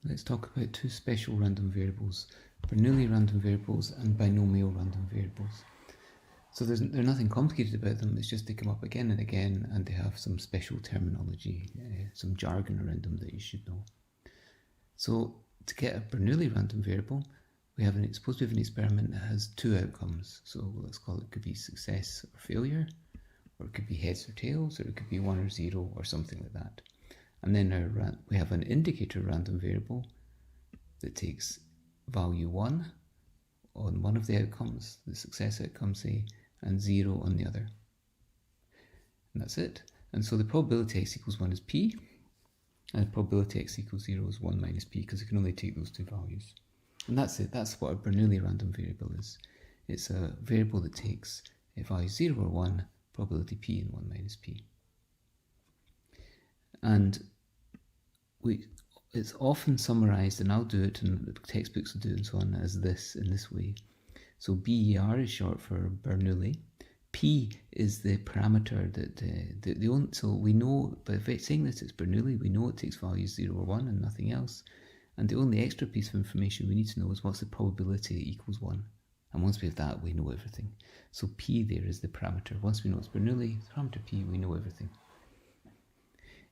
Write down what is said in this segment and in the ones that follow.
Let's talk about two special random variables, Bernoulli random variables and binomial random variables. So there's nothing complicated about them, it's just they come up again and again and they have some special terminology, some jargon around them that you should know. So to get a Bernoulli random variable, suppose we have an experiment that has two outcomes. So let's call it, could be success or failure, or it could be heads or tails, or it could be 1 or 0 or something like that. And then we have an indicator random variable that takes value 1 on one of the outcomes, the success outcome say, and 0 on the other. And that's it. And so the probability x equals 1 is p, and the probability x equals 0 is 1 minus p, because it can only take those two values. And that's it. That's what a Bernoulli random variable is. It's a variable that takes values 0 or 1, probability p, and 1 minus p. And it's often summarized, and I'll do it, and the textbooks will do it and so on, as this, in this way. So BER is short for Bernoulli. P is the parameter that so we know, by saying that it's Bernoulli, we know it takes values 0 or 1 and nothing else. And the only extra piece of information we need to know is what's the probability equals 1. And once we have that, we know everything. So P there is the parameter. Once we know it's Bernoulli, parameter P, we know everything.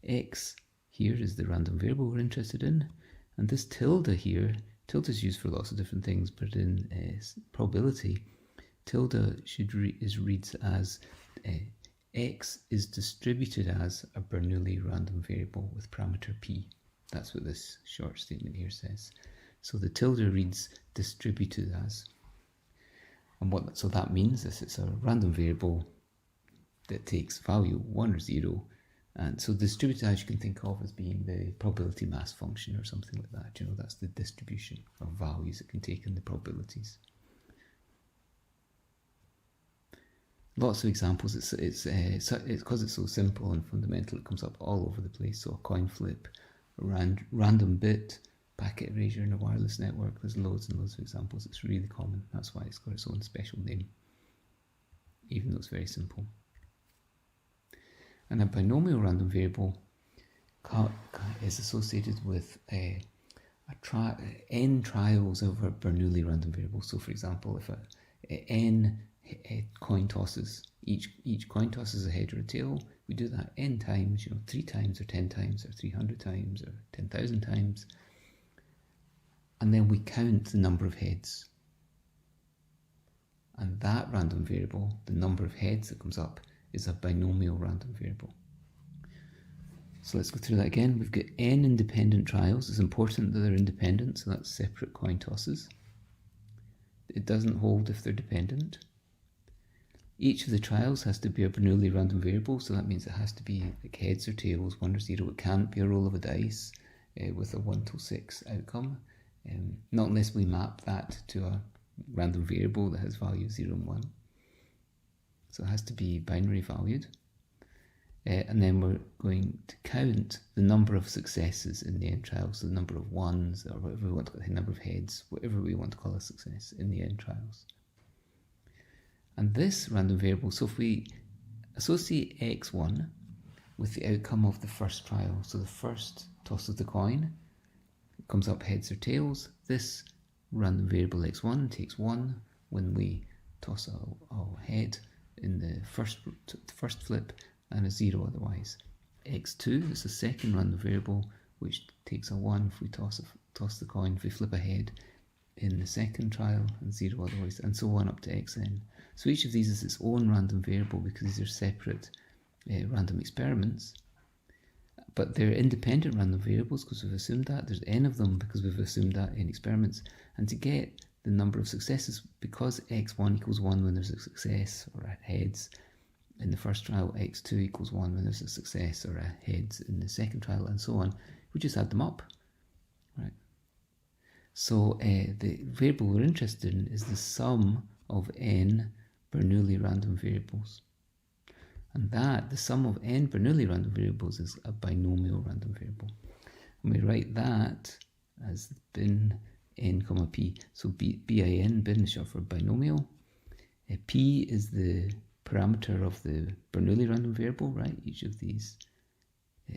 X here is the random variable we're interested in. And this tilde here, tilde is used for lots of different things, but in probability, tilde reads as x is distributed as a Bernoulli random variable with parameter p. That's what this short statement here says. So the tilde reads distributed as. And so that means this is a random variable that takes value 1 or 0. And so distributed as you can think of as being the probability mass function or something like that. You know, that's the distribution of values it can take in the probabilities. Lots of examples. It's because it's so simple and fundamental, it comes up all over the place. So a coin flip, a random bit, packet erasure in a wireless network. There's loads and loads of examples. It's really common. That's why it's got its own special name, even though it's very simple. And a binomial random variable is associated with n trials of a Bernoulli random variable. So, for example, if n coin tosses, each coin toss is a head or a tail, we do that n times, 3 times or 10 times or 300 times or 10,000 times, and then we count the number of heads. And that random variable, the number of heads that comes up, is a binomial random variable. So let's go through that again. We've got n independent trials. It's important that they're independent, so that's separate coin tosses. It doesn't hold if they're dependent. Each of the trials has to be a Bernoulli random variable, so that means it has to be like heads or tails, 1 or 0. It can't be a roll of a dice with a 1 till 6 outcome, not unless we map that to a random variable that has values 0 and 1. So it has to be binary valued. And then we're going to count the number of successes in the end trials, so the number of ones, or whatever we want to call it, the number of heads, whatever we want to call a success in the end trials. And this random variable, so if we associate x1 with the outcome of the first trial, so the first toss of the coin, it comes up heads or tails, this random variable x1 takes 1 when we toss a head in the first flip and a 0 otherwise. x2 is the second random variable which takes a 1 if we toss the coin, if we flip a head in the second trial and 0 otherwise, and so on up to xn. So each of these is its own random variable because these are separate random experiments, but they're independent random variables because we've assumed that. There's n of them because we've assumed that in experiments. And to get the number of successes, because x1 equals 1 when there's a success or a heads in the first trial, x2 equals 1 when there's a success or a heads in the second trial, and so on, we just add them up, right? So the variable we're interested in is the sum of n Bernoulli random variables. And the sum of n Bernoulli random variables is a binomial random variable. And we write that as bin n comma p. So bin, bin is short for binomial. P is the parameter of the Bernoulli random variable, right? Each of these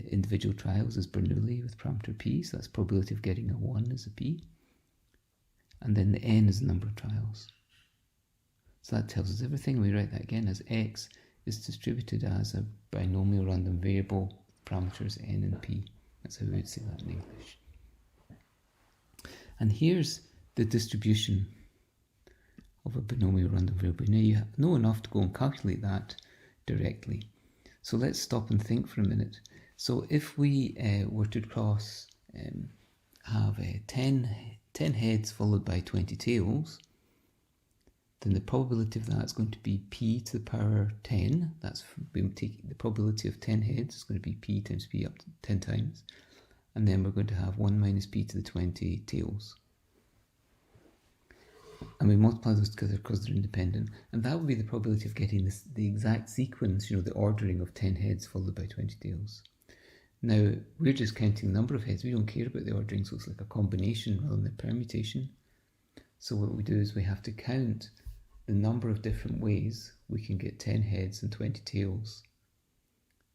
individual trials is Bernoulli with parameter p, so that's probability of getting a 1 is a p. And then the n is the number of trials. So that tells us everything. We write that again as x is distributed as a binomial random variable, parameters n and p. That's how we would say that in English. And here's the distribution of a binomial random variable. Now you know enough to go and calculate that directly. So let's stop and think for a minute. So if we were to have 10 heads followed by 20 tails, then the probability of that is going to be p to the power 10. That's we take the probability of 10 heads is going to be p times p up to 10 times. And then we're going to have 1 minus p to the 20 tails. And we multiply those together because they're independent. And that would be the probability of getting the exact sequence, the ordering of 10 heads followed by 20 tails. Now, we're just counting the number of heads. We don't care about the ordering, so it's like a combination rather than a permutation. So what we do is we have to count the number of different ways we can get 10 heads and 20 tails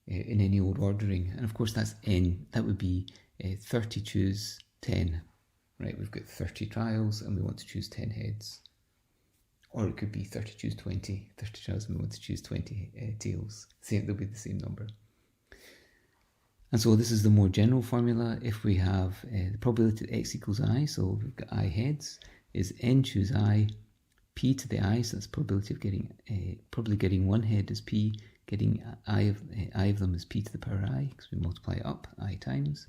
in any old ordering. And of course that's n. That would be 30 choose 10. Right, we've got 30 trials and we want to choose 10 heads. Or it could be 30 choose 20. 30 trials and we want to choose 20 tails. They'll be the same number. And so this is the more general formula. If we have the probability that x equals I, so we've got I heads, is n choose I, p to the I, so that's probability of getting one head is p, getting I of them is p to the power I, because we multiply up I times.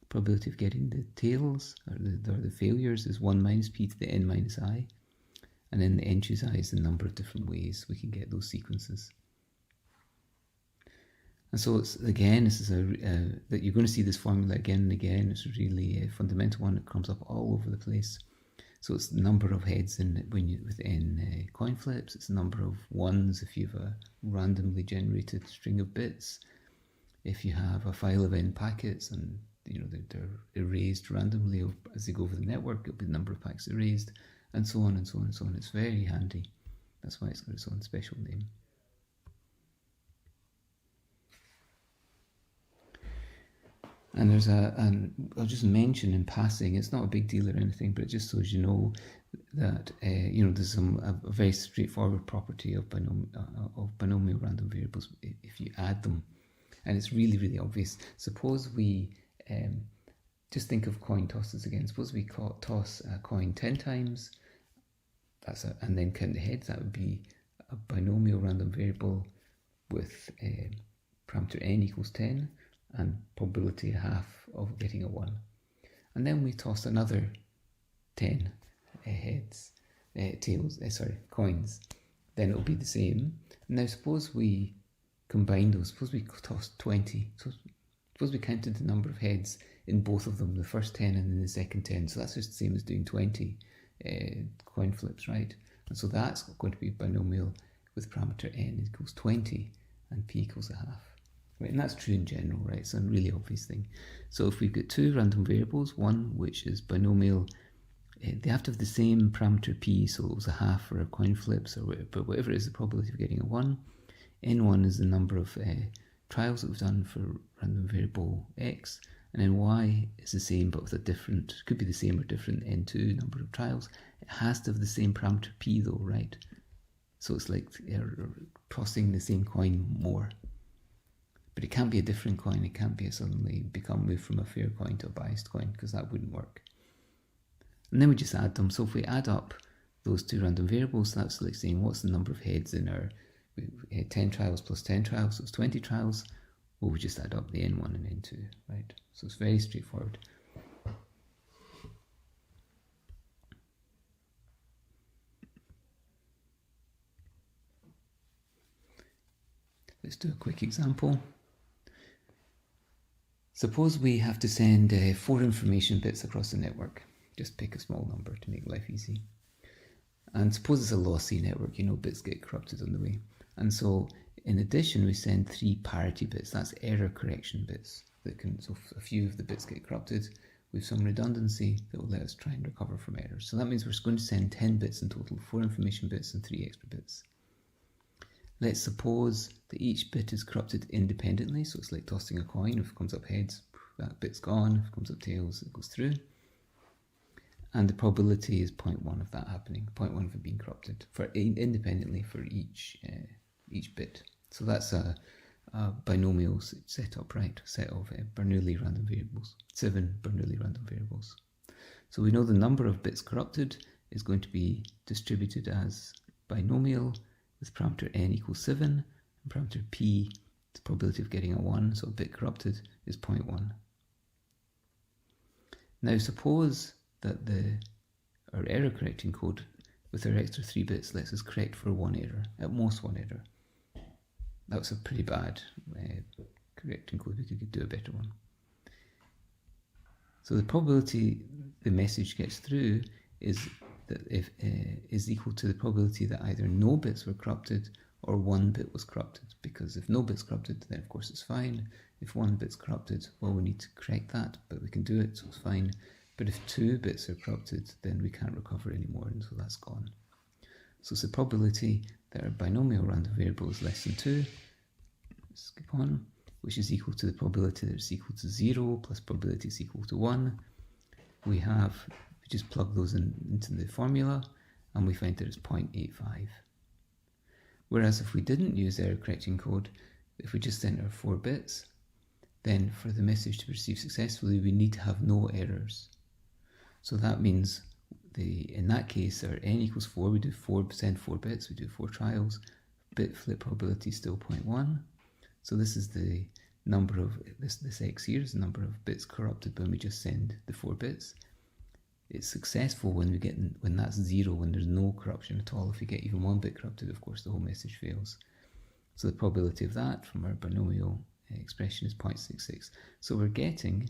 Probability of getting the tails, or the failures, is 1 minus p to the n minus I. And then the n choose I is the number of different ways we can get those sequences. And so it's, again, this is that you're going to see this formula again and again. It's a really fundamental one. It comes up all over the place. So it's the number of heads within coin flips. It's the number of ones if you have a randomly generated string of bits. If you have a file of n packets and they're erased randomly as they go over the network, it'll be the number of packets erased, and so on and so on and so on. It's very handy. That's why it's got its own special name. And there's I'll just mention in passing, it's not a big deal or anything, but just so you know that there's a very straightforward property of binomial random variables if you add them, and it's really, really obvious. Suppose we just think of coin tosses again. Suppose we toss a coin 10 times, and then count the heads. That would be a binomial random variable with parameter n equals 10 and probability half of getting a 1. And then we toss another 10 coins. Then it'll be the same. Now suppose we combine those. Suppose we toss 20. Suppose we counted the number of heads in both of them, the first 10 and then the second 10. So that's just the same as doing 20 coin flips, right? And so that's going to be binomial with parameter n equals 20 and p equals a half. Right? And that's true in general, right? It's a really obvious thing. So if we've got two random variables, one which is binomial, they have to have the same parameter p, so it was a half for a coin flips, but whatever it is, the probability of getting a 1. n1 is the number of trials that we've done for random variable x, and then y is the same but with a different, could be the same or different n2 number of trials. It has to have the same parameter p though, right? So it's like tossing the same coin more. But it can't be a different coin. It can't be suddenly moved from a fair coin to a biased coin, because that wouldn't work. And then we just add them. So if we add up those two random variables, that's like saying what's the number of heads in our 10 trials plus 10 trials, so it's 20 trials. Well, we just add up the n1 and n2, right? So it's very straightforward. Let's do a quick example. Suppose we have to send 4 information bits across the network. Just pick a small number to make life easy. And suppose it's a lossy network, bits get corrupted on the way. And so in addition, we send 3 parity bits. That's error correction bits. So a few of the bits get corrupted with some redundancy that will let us try and recover from errors. So that means we're going to send 10 bits in total, 4 information bits and 3 extra bits. let's suppose that each bit is corrupted independently, so it's like tossing a coin. If it comes up heads, that bit's gone. If it comes up tails, it goes through. And the probability is 0.1 of that happening, 0.1 of it being corrupted independently for each bit. So that's a binomial setup, right? Set of Bernoulli random variables, 7 Bernoulli random variables. So we know the number of bits corrupted is going to be distributed as binomial with parameter n equals 7 and parameter p, the probability of getting a 1, so a bit corrupted, is 0.1. Now suppose that our error correcting code with our extra 3 bits lets us correct for 1 error, at most 1 error. That's a pretty bad correcting code. We could do a better one. So the probability the message gets through is equal to the probability that either no bits were corrupted or 1 bit was corrupted. Because if no bit's corrupted, then of course it's fine. If 1 bit's corrupted, well, we need to correct that, but we can do it, so it's fine. But if 2 bits are corrupted, then we can't recover anymore, and so that's gone. So it's the probability that our binomial random variable is less than 2, skip on, which is equal to the probability that it's equal to 0 plus probability is equal to 1. We just plug those into the formula, and we find that it's 0.85. Whereas if we didn't use error correcting code, if we just enter 4 bits, then for the message to be received successfully, we need to have no errors. So that means in that case, our n equals 4, we do send 4 bits, we do 4 trials, bit flip probability is still 0.1. So this is the number of, this x here is the number of bits corrupted when we just send the 4 bits. It's successful when that's 0, when there's no corruption at all. If we get even 1 bit corrupted, of course, the whole message fails. So the probability of that from our binomial expression is 0.66. So we're getting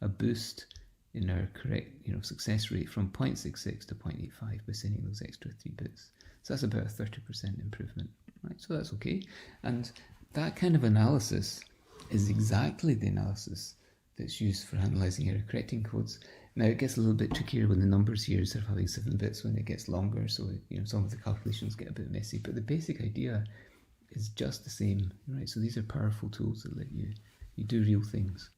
a boost in our correct, success rate from 0.66 to 0.85 by sending those extra 3 bits. So that's about a 30% improvement, right? So that's okay. And that kind of analysis is exactly the analysis that's used for analysing error correcting codes. Now it gets a little bit trickier when the numbers here, instead of having 7 bits, when it gets longer, so some of the calculations get a bit messy, but the basic idea is just the same, right? So these are powerful tools that let you do real things.